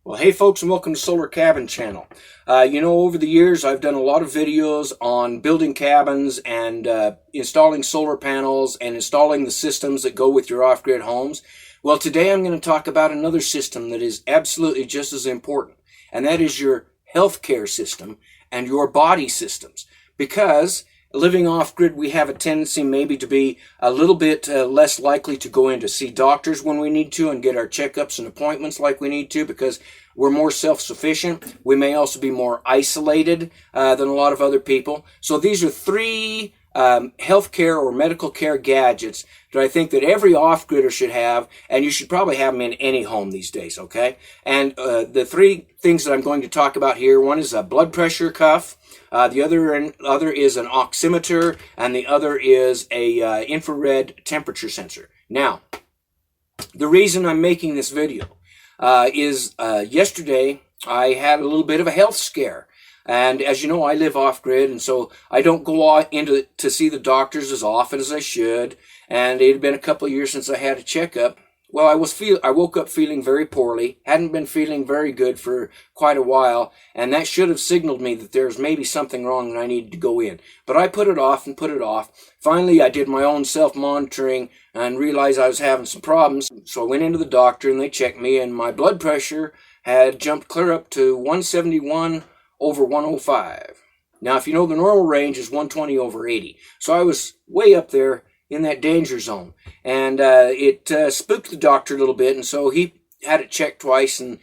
Well, hey folks, and welcome to Solar Cabin Channel. Over the years I've done a lot of videos on building cabins and installing solar panels and installing the systems that go with your off-grid homes. Well, today I'm going to talk about another system that is absolutely just as important, and that is your healthcare system and your body systems. Because living off-grid, we have a tendency maybe to be a little bit less likely to go in to see doctors when we need to and get our checkups and appointments like we need to, because we're more self-sufficient. We may also be more isolated than a lot of other people. So these are three healthcare or medical care gadgets that I think that every off-gridder should have, and you should probably have them in any home these days, okay? And the three things that I'm going to talk about here, one is a blood pressure cuff, the other is an oximeter, and the other is a infrared temperature sensor. Now, the reason I'm making this video is yesterday I had a little bit of a health scare. And as you know, I live off-grid, and so I don't go out to see the doctors as often as I should. And it had been a couple of years since I had a checkup. Well, I woke up feeling very poorly, hadn't been feeling very good for quite a while, and that should have signaled me that there's maybe something wrong and I needed to go in. But I put it off and put it off. Finally, I did my own self-monitoring and realized I was having some problems. So I went into the doctor and they checked me, and my blood pressure had jumped clear up to 171 over 105. Now, if you know, the normal range is 120 over 80. So I was way up there in that danger zone. And it spooked the doctor a little bit, and so he had it checked twice and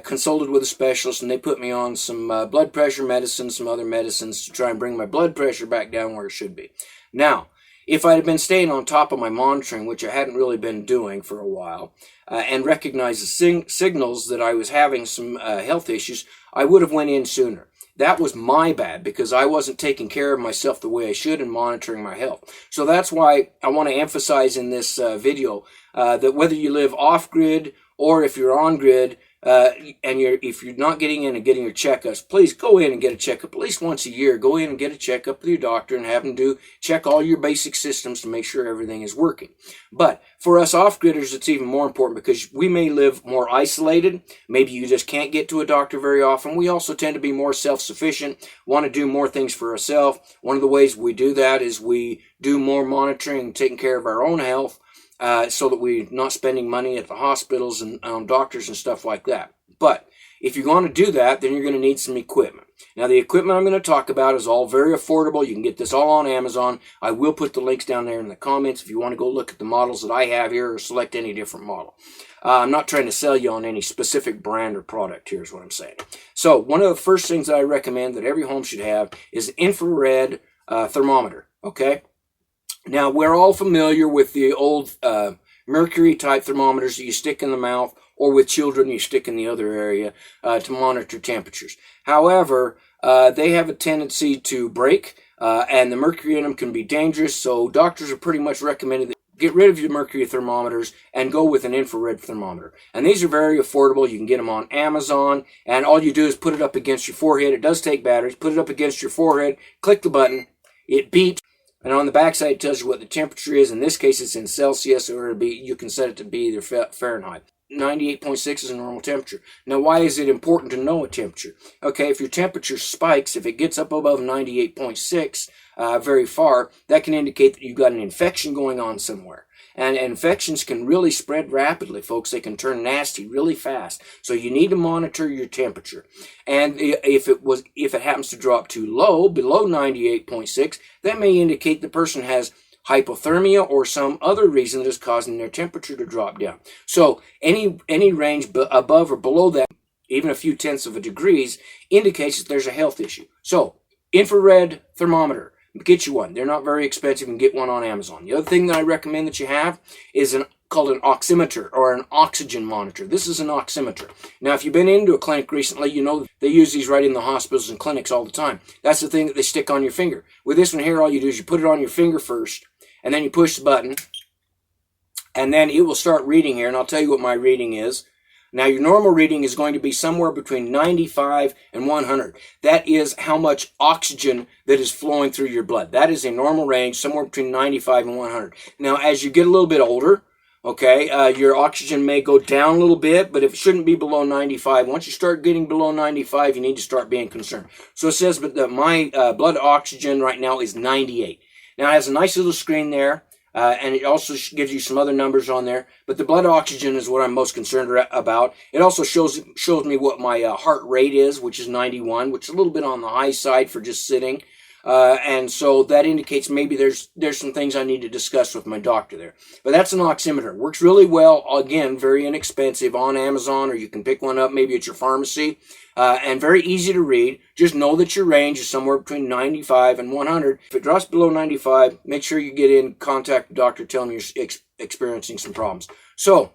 consulted with a specialist, and they put me on some blood pressure medicine, some other medicines to try and bring my blood pressure back down where it should be. Now, if I had been staying on top of my monitoring, which I hadn't really been doing for a while, and recognized the signals that I was having some health issues, I would have went in sooner. That was my bad, because I wasn't taking care of myself the way I should and monitoring my health. So that's why I want to emphasize in this video that whether you live off-grid or if you're on-grid, if you're not getting in and getting your checkups, please go in and get a checkup at least once a year. Go in and get a checkup with your doctor and have them check all your basic systems to make sure everything is working. But for us off-gridders, it's even more important because we may live more isolated. Maybe you just can't get to a doctor very often. We also tend to be more self-sufficient, want to do more things for ourselves. One of the ways we do that is we do more monitoring and taking care of our own health. So that we're not spending money at the hospitals and doctors and stuff like that. But if you're going to do that, then you're going to need some equipment. Now, the equipment I'm going to talk about is all very affordable. You can get this all on Amazon. I will put the links down there in the comments if you want to go look at the models that I have here or select any different model. I'm not trying to sell you on any specific brand or product here is what I'm saying. So one of the first things that I recommend that every home should have is an infrared thermometer, okay? Now, we're all familiar with the old mercury-type thermometers that you stick in the mouth, or with children you stick in the other area to monitor temperatures. However, they have a tendency to break, and the mercury in them can be dangerous, so doctors are pretty much recommending that get rid of your mercury thermometers and go with an infrared thermometer. And these are very affordable. You can get them on Amazon, and all you do is put it up against your forehead. It does take batteries. Put it up against your forehead, click the button, it beeps. And on the back side, it tells you what the temperature is. In this case, it's in Celsius, or you can set it to be either Fahrenheit. 98.6 is a normal temperature. Now, why is it important to know a temperature? Okay, if your temperature spikes, if it gets up above 98.6 very far, that can indicate that you've got an infection going on somewhere. And infections can really spread rapidly, folks. They can turn nasty really fast. So you need to monitor your temperature. And if it happens to drop too low, below 98.6, that may indicate the person has hypothermia or some other reason that is causing their temperature to drop down. So any range above or below that, even a few tenths of a degree, indicates that there's a health issue. So infrared thermometer. Get you one. They're not very expensive, and get one on Amazon. The other thing that I recommend that you have is called an oximeter, or an oxygen monitor. This is an oximeter. Now, if you've been into a clinic recently, you know they use these right in the hospitals and clinics all the time. That's the thing that they stick on your finger. With this one here, all you do is you put it on your finger first, and then you push the button, and then it will start reading here, and I'll tell you what my reading is. Now, your normal reading is going to be somewhere between 95 and 100. That is how much oxygen that is flowing through your blood. That is a normal range, somewhere between 95 and 100. Now, as you get a little bit older, Okay, your oxygen may go down a little bit, but it shouldn't be below 95. Once you start getting below 95, you need to start being concerned. So it says, but my blood oxygen right now is 98. Now it has a nice little screen there, and it also gives you some other numbers on there. But the blood oxygen is what I'm most concerned about. It also shows me what my heart rate is, which is 91, which is a little bit on the high side for just sitting. And so that indicates maybe there's some things I need to discuss with my doctor there. But that's an oximeter. Works really well. Again, very inexpensive on Amazon, or you can pick one up maybe at your pharmacy. And very easy to read. Just know that your range is somewhere between 95 and 100. If it drops below 95, make sure you get in contact the doctor, tell them you're experiencing some problems. So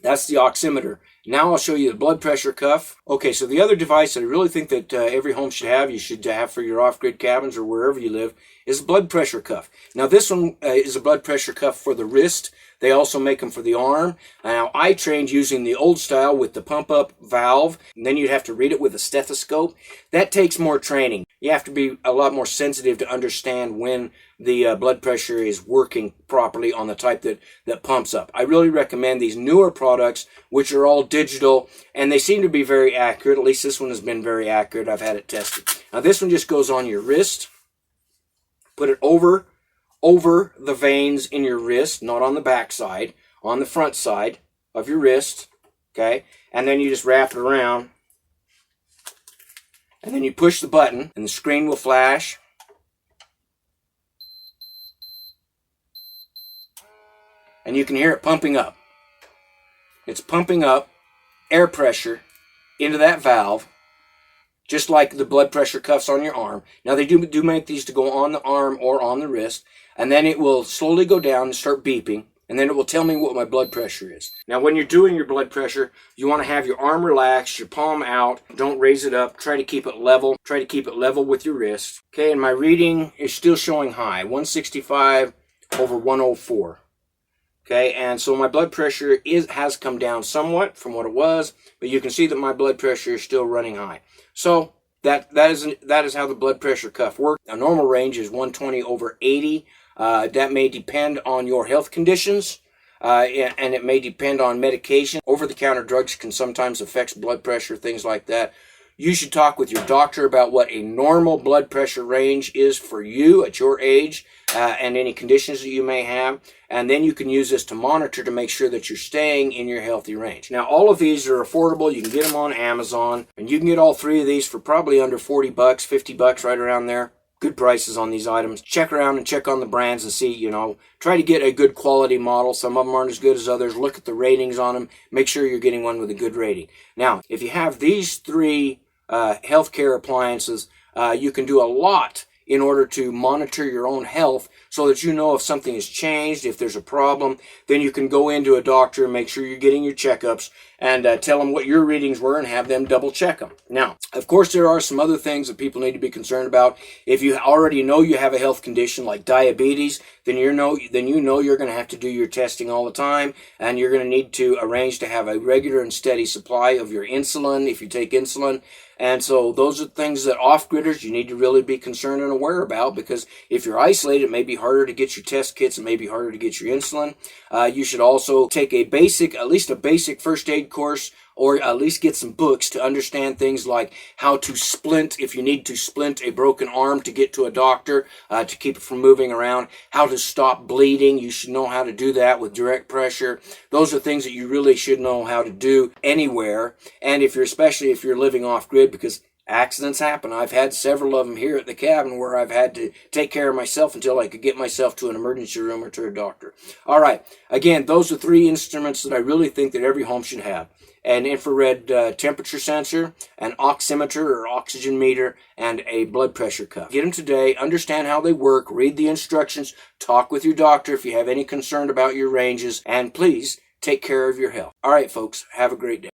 that's the oximeter. Now I'll show you the blood pressure cuff. Okay, so the other device that I really think that every home should have, you should have for your off-grid cabins or wherever you live, is a blood pressure cuff. Now this one is a blood pressure cuff for the wrist. They also make them for the arm. Now I trained using the old style with the pump-up valve, and then you'd have to read it with a stethoscope. That takes more training. You have to be a lot more sensitive to understand when the blood pressure is working properly on the type that pumps up. I really recommend these newer products, which are all digital, and they seem to be very accurate. At least this one has been very accurate. I've had it tested. Now this one just goes on your wrist. Put it over the veins in your wrist, not on the back side, on the front side of your wrist, okay? And then you just wrap it around, and then you push the button, and the screen will flash. And you can hear it pumping up. It's pumping up air pressure into that valve, just like the blood pressure cuffs on your arm. Now they do make these to go on the arm or on the wrist, and then it will slowly go down and start beeping, and then it will tell me what my blood pressure is. Now when you're doing your blood pressure, you want to have your arm relaxed, your palm out, don't raise it up, try to keep it level. Try to keep it level with your wrist. Okay, and my reading is still showing high, 165 over 104. Okay, and so my blood pressure has come down somewhat from what it was, but you can see that my blood pressure is still running high. So that is how the blood pressure cuff works. A normal range is 120 over 80. That may depend on your health conditions, and it may depend on medication. Over-the-counter drugs can sometimes affect blood pressure, things like that. You should talk with your doctor about what a normal blood pressure range is for you at your age, and any conditions that you may have. And then you can use this to monitor to make sure that you're staying in your healthy range. Now, all of these are affordable. You can get them on Amazon, and you can get all three of these for probably under 40 bucks, 50 bucks, right around there. Good prices on these items. Check around and check on the brands and see, try to get a good quality model. Some of them aren't as good as others. Look at the ratings on them. Make sure you're getting one with a good rating. Now, if you have these three healthcare appliances, you can do a lot in order to monitor your own health so that you know if something has changed, if there's a problem. Then you can go into a doctor and make sure you're getting your checkups and tell them what your readings were and have them double check them. Now, of course, there are some other things that people need to be concerned about. If you already know you have a health condition like diabetes, then you know you're going to have to do your testing all the time, and you're going to need to arrange to have a regular and steady supply of your insulin if you take insulin. And so those are things that off-gridders you need to really be concerned and aware about, because if you're isolated, it may be harder to get your test kits, it may be harder to get your insulin. You should also take at least a basic first aid course, or at least get some books to understand things like how to splint, if you need to splint a broken arm to get to a doctor, to keep it from moving around, how to stop bleeding. You should know how to do that with direct pressure. Those are things that you really should know how to do anywhere, and especially if you're living off-grid, because accidents happen. I've had several of them here at the cabin where I've had to take care of myself until I could get myself to an emergency room or to a doctor. All right, again, those are three instruments that I really think that every home should have. An infrared temperature sensor, an oximeter or oxygen meter, and a blood pressure cuff. Get them today, understand how they work, read the instructions, talk with your doctor if you have any concern about your ranges, and please take care of your health. All right, folks, have a great day.